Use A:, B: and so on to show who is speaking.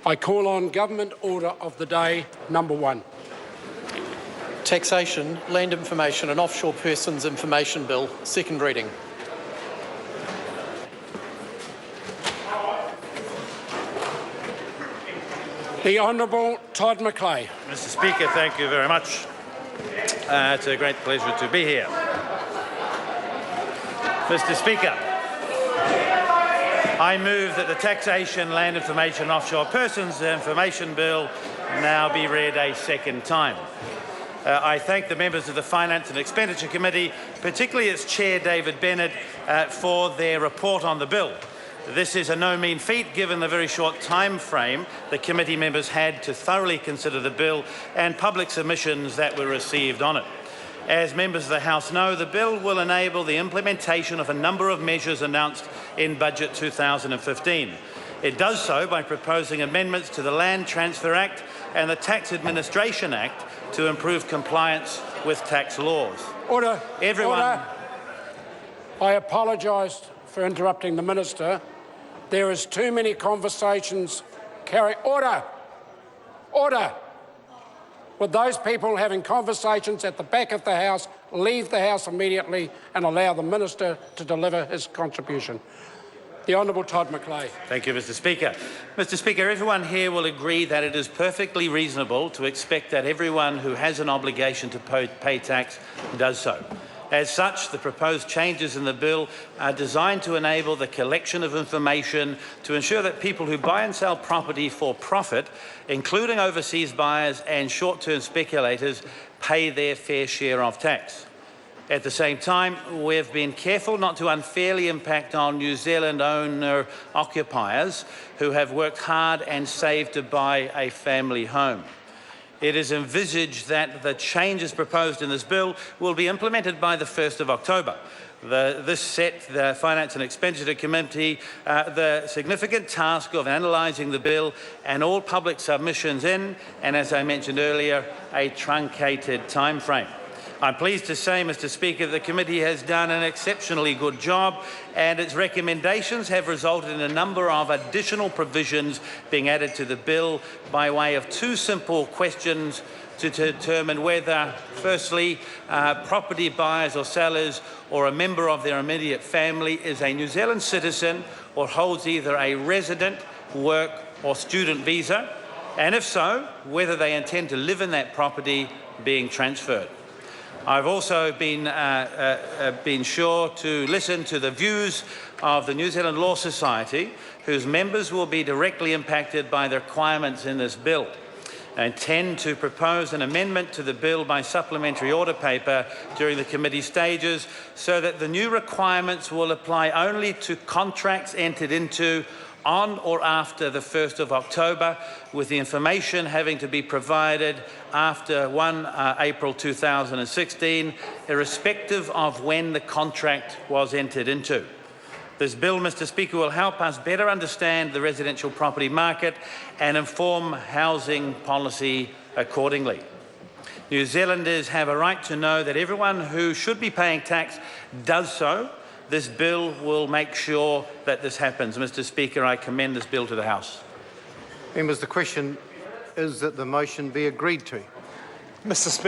A: I call on Government Order of the Day number 1.
B: Taxation, Land Information and Offshore Persons Information Bill, second reading.
A: The Honourable Todd McClay.
C: Mr. Speaker, thank you very much. It's a great pleasure to be here. Mr. Speaker, I move that the Taxation, Land Information and Offshore Persons Information Bill now be read a second time. I thank the members of the Finance and Expenditure Committee, particularly its Chair David Bennett, for their report on the bill. This is a no mean feat given the very short time frame the committee members had to thoroughly consider the bill and public submissions that were received on it. As members of the House know, the bill will enable the implementation of a number of measures announced in Budget 2015. It does so by proposing amendments to the Land Transfer Act and the Tax Administration Act to improve compliance with tax laws.
A: Order.
C: Everyone.
A: Order. I apologise for interrupting the Minister. There is too many conversations carrying. Order. Order. With those people having conversations at the back of the House, leave the House immediately and allow the Minister to deliver his contribution. The Honourable Todd McClay.
C: Thank you, Mr. Speaker. Mr. Speaker, everyone here will agree that it is perfectly reasonable to expect that everyone who has an obligation to pay tax does so. As such, the proposed changes in the bill are designed to enable the collection of information to ensure that people who buy and sell property for profit, including overseas buyers and short-term speculators, pay their fair share of tax. At the same time, we've been careful not to unfairly impact on New Zealand owner-occupiers who have worked hard and saved to buy a family home. It is envisaged that the changes proposed in this bill will be implemented by the 1st of October. This set the Finance and Expenditure Committee the significant task of analysing the bill and all public submissions in, and as I mentioned earlier, a truncated timeframe. I'm pleased to say, Mr. Speaker, the committee has done an exceptionally good job and its recommendations have resulted in a number of additional provisions being added to the bill by way of two simple questions to determine whether, firstly, property buyers or sellers or a member of their immediate family is a New Zealand citizen or holds either a resident, work or student visa, and if so, whether they intend to live in that property being transferred. I've also been sure to listen to the views of the New Zealand Law Society, whose members will be directly impacted by the requirements in this bill. I intend to propose an amendment to the bill by supplementary order paper during the committee stages so that the new requirements will apply only to contracts entered into on or after the 1st of October, with the information having to be provided after 1 April 2016, irrespective of when the contract was entered into. This bill, Mr. Speaker, will help us better understand the residential property market and inform housing policy accordingly. New Zealanders have a right to know that everyone who should be paying tax does so. This bill will make sure that this happens. Mr. Speaker, I commend this bill to the House.
D: Members, the question is that the motion be agreed to.
E: Mr. Speaker.